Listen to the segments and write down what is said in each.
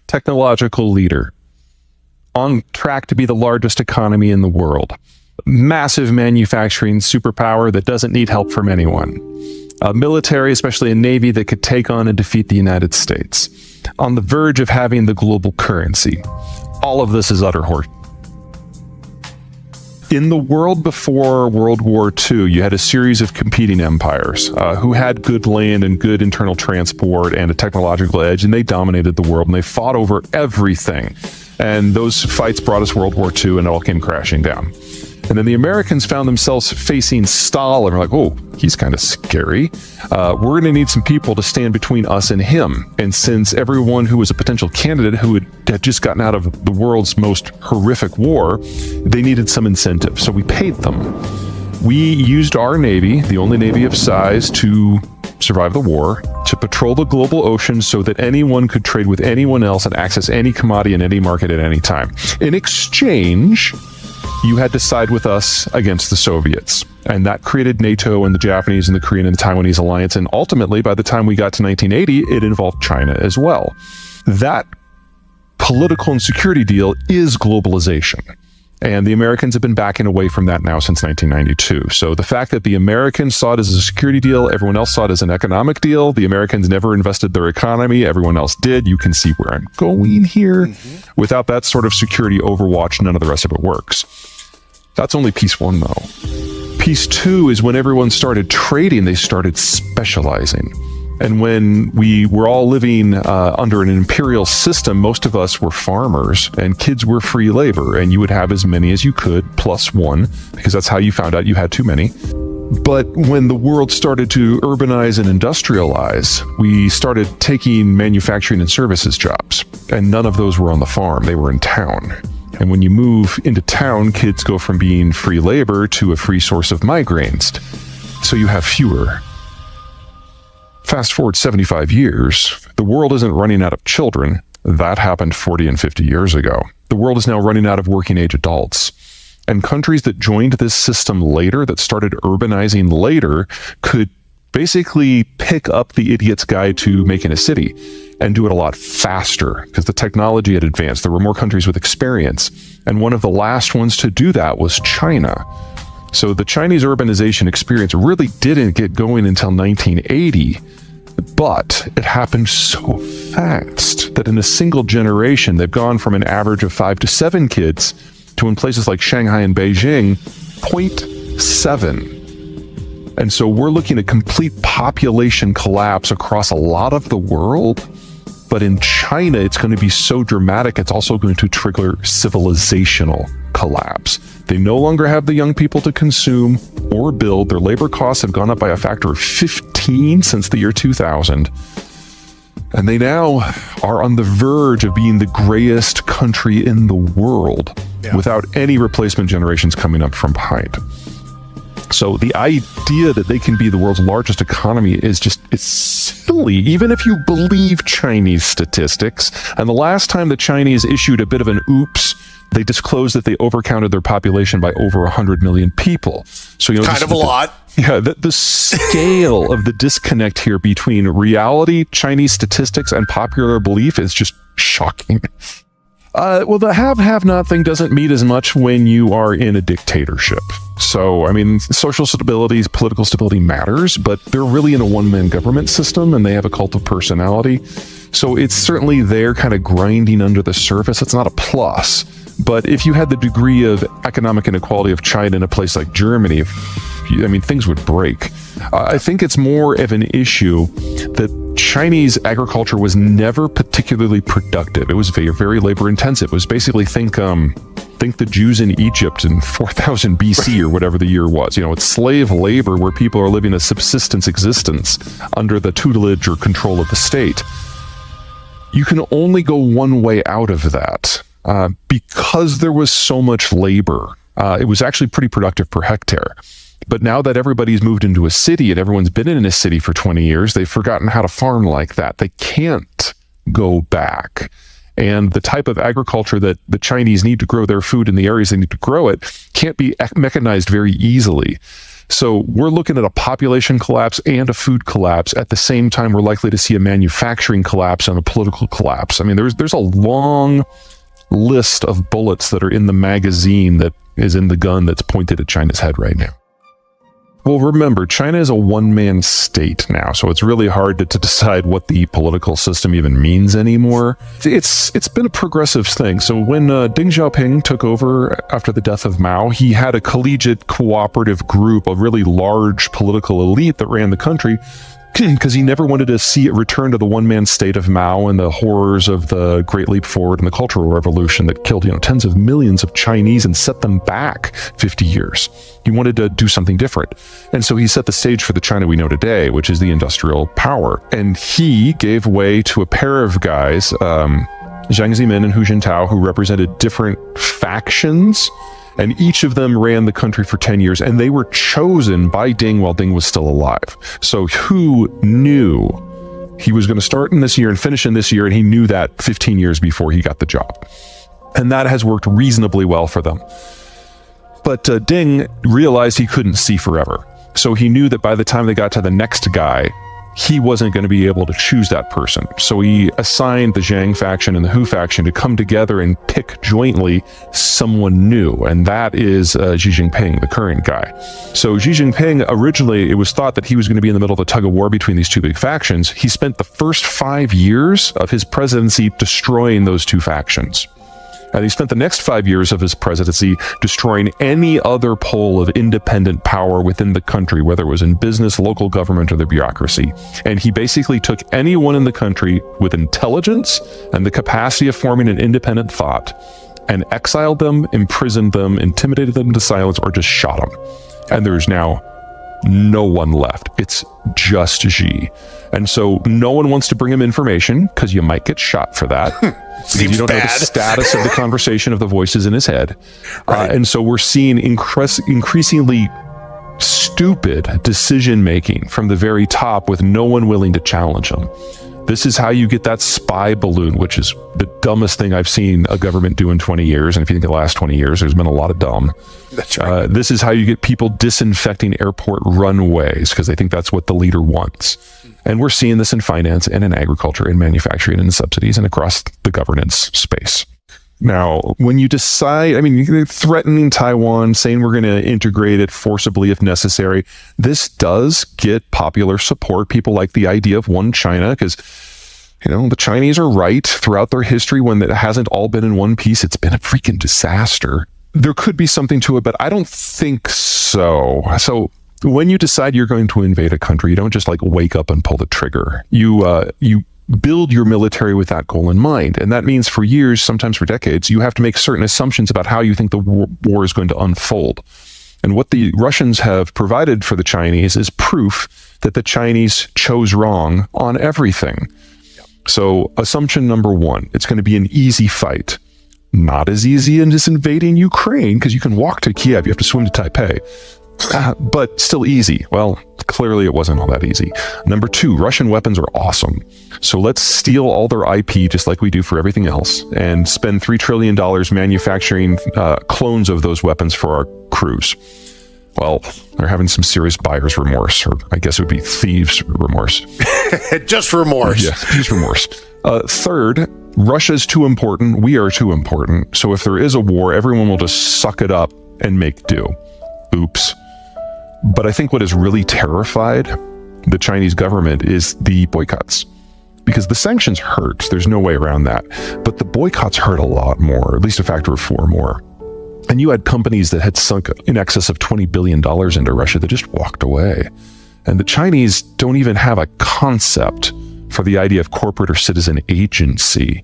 technological leader, on track to be the largest economy in the world, massive manufacturing superpower that doesn't need help from anyone, a military, especially a navy, that could take on and defeat the United States, on the verge of having the global currency. All of this is utter horse. In the world before World War II, you had a series of competing empires who had good land and good internal transport and a technological edge, and they dominated the world, and they fought over everything. And those fights brought us World War II, and it all came crashing down. And then the Americans found themselves facing Stalin. We're like, oh, he's kind of scary. We're going to need some people to stand between us and him. And since everyone who was a potential candidate who had just gotten out of the world's most horrific war, they needed some incentive. So we paid them. We used our Navy, the only Navy of size to survive the war, to patrol the global oceans so that anyone could trade with anyone else and access any commodity in any market at any time. In exchange, you had to side with us against the Soviets. And that created NATO and the Japanese and the Korean and the Taiwanese alliance. And ultimately, by the time we got to 1980, it involved China as well. That political and security deal is globalization. And the Americans have been backing away from that now since 1992. So the fact that the Americans saw it as a security deal, everyone else saw it as an economic deal. The Americans never invested their economy, everyone else did. You can see where I'm going here. Mm-hmm. Without that sort of security overwatch, none of the rest of it works. That's only piece one, though. Piece two is when everyone started trading, they started specializing. And when we were all living under an imperial system, most of us were farmers and kids were free labor, and you would have as many as you could plus one, because that's how you found out you had too many. But when the world started to urbanize and industrialize, we started taking manufacturing and services jobs, and none of those were on the farm, they were in town. And when you move into town, kids go from being free labor to a free source of migraines. So you have fewer. Fast forward 75 years, the world isn't running out of children. That happened 40 and 50 years ago. The world is now running out of working age adults. And countries that joined this system later, that started urbanizing later, could basically pick up the idiot's guide to making a city and do it a lot faster because the technology had advanced. There were more countries with experience. And one of the last ones to do that was China. So the Chinese urbanization experience really didn't get going until 1980, but it happened so fast that in a single generation, they've gone from an average of 5 to 7 kids to, in places like Shanghai and Beijing, 0.7. And so we're looking at complete population collapse across a lot of the world. But in China, it's going to be so dramatic, it's also going to trigger civilizational collapse. They no longer have the young people to consume or build. Their labor costs have gone up by a factor of 15 since the year 2000. And they now are on the verge of being the grayest country in the world without any replacement generations coming up from behind. So the idea that they can be the world's largest economy is just, it's silly, even if you believe Chinese statistics. And the last time the Chinese issued a bit of an oops, they disclosed that they overcounted their population by over 100 million people. So, you know, kind of a lot. Yeah, the scale of the disconnect here between reality, Chinese statistics, and popular belief is just shocking. Well, the have-not thing doesn't mean as much when you are in a dictatorship. So, I mean, social stability, political stability matters, but they're really in a one-man government system, and they have a cult of personality. So it's certainly there kind of grinding under the surface. It's not a plus. But if you had the degree of economic inequality of China in a place like Germany, I mean, things would break. I think it's more of an issue that Chinese agriculture was never particularly productive. It was very, very labor intensive. It was basically think the Jews in Egypt in 4000 BC or whatever the year was. You know, it's slave labor where people are living a subsistence existence under the tutelage or control of the state. You can only go one way out of that because there was so much labor. It was actually pretty productive per hectare. But now that everybody's moved into a city and everyone's been in a city for 20 years, they've forgotten how to farm like that. They can't go back. And the type of agriculture that the Chinese need to grow their food in the areas they need to grow it can't be mechanized very easily. So we're looking at a population collapse and a food collapse. At the same time, we're likely to see a manufacturing collapse and a political collapse. I mean, there's a long list of bullets that are in the magazine that is in the gun that's pointed at China's head right now. Well, remember, China is a one-man state now, so it's really hard to decide what the political system even means anymore. It's been a progressive thing. So when Deng Xiaoping took over after the death of Mao, he had a collegiate cooperative group, a really large political elite that ran the country, because he never wanted to see it return to the one-man state of Mao and the horrors of the Great Leap Forward and the Cultural Revolution that killed, tens of millions of Chinese and set them back 50 years. He wanted to do something different. And so he set the stage for the China we know today, which is the industrial power. And he gave way to a pair of guys, Jiang Zemin and Hu Jintao, who represented different factions. And each of them ran the country for 10 years, and they were chosen by Deng while Deng was still alive. So Hu knew he was going to start in this year and finish in this year, and he knew that 15 years before he got the job. And that has worked reasonably well for them. But Deng realized he couldn't see forever. So he knew that by the time they got to the next guy, he wasn't going to be able to choose that person. So he assigned the Zhang faction and the Hu faction to come together and pick jointly someone new. And that is Xi Jinping, the current guy. So Xi Jinping, originally, it was thought that he was going to be in the middle of a tug of war between these two big factions. He spent the first 5 years of his presidency destroying those two factions. And he spent the next 5 years of his presidency destroying any other pole of independent power within the country, whether it was in business, local government, or the bureaucracy. And he basically took anyone in the country with intelligence and the capacity of forming an independent thought and exiled them, imprisoned them, intimidated them to silence, or just shot them. And there's now no one left. It's just Xi. And so no one wants to bring him information because you might get shot for that. Seems you don't bad. know the status of the conversation of the voices in his head. Right. And so we're seeing increasingly stupid decision making from the very top with no one willing to challenge him. This is how you get that spy balloon, which is the dumbest thing I've seen a government do in 20 years. And if you think of the last 20 years, there's been a lot of dumb. That's right. This is how you get people disinfecting airport runways because they think that's what the leader wants. And we're seeing this in finance and in agriculture and manufacturing and in subsidies and across the governance space. Now, when you decide, you're threatening Taiwan, saying we're going to integrate it forcibly if necessary, this does get popular support. People like the idea of one China because, the Chinese are right throughout their history. When it hasn't all been in one piece, it's been a freaking disaster. There could be something to it, but I don't think so. So when you decide you're going to invade a country, you don't just wake up and pull the trigger. You build your military with that goal in mind. And that means for years, sometimes for decades, you have to make certain assumptions about how you think the war is going to unfold. And what the Russians have provided for the Chinese is proof that the Chinese chose wrong on everything. So assumption number one, it's going to be an easy fight. Not as easy as invading Ukraine, because you can walk to Kiev, you have to swim to Taipei. But still easy. Well, clearly it wasn't all that easy. Number two, Russian weapons are awesome. So let's steal all their IP just like we do for everything else and spend $3 trillion manufacturing clones of those weapons for our crews. Well, they're having some serious buyer's remorse, or I guess it would be thieves' remorse. Just remorse. Yeah, thieves' remorse. Third, Russia's too important. We are too important. So if there is a war, everyone will just suck it up and make do. Oops. But I think what has really terrified the Chinese government is the boycotts. Because the sanctions hurt, there's no way around that. But the boycotts hurt a lot more, at least a factor of 4 more. And you had companies that had sunk in excess of $20 billion into Russia that just walked away. And the Chinese don't even have a concept for the idea of corporate or citizen agency,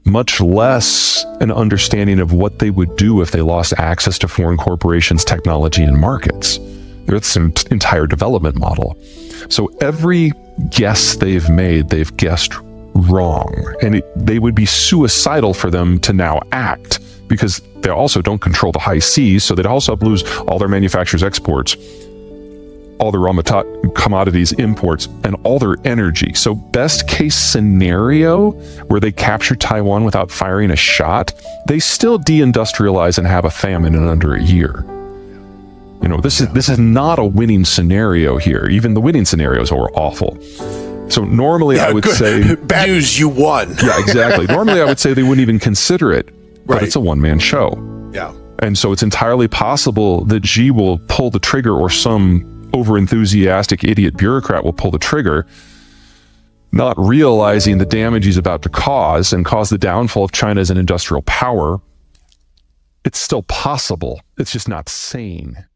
much less an understanding of what they would do if they lost access to foreign corporations, technology, and markets. It's an entire development model. So every guess they've made, they've guessed wrong. And they would be suicidal for them to now act, because they also don't control the high seas, so they'd also lose all their manufacturers' exports, all their raw commodities imports, and all their energy. So best case scenario, where they capture Taiwan without firing a shot, they still deindustrialize and have a famine in under a year. This is not a winning scenario here. Even the winning scenarios are awful. So normally I would say bad news, you won. Yeah, exactly. Normally I would say they wouldn't even consider it, but Right. it's a one-man show. Yeah. And so it's entirely possible that Xi will pull the trigger, or some over-enthusiastic idiot bureaucrat will pull the trigger, not realizing the damage he's about to cause and cause the downfall of China as an industrial power. It's still possible. It's just not sane.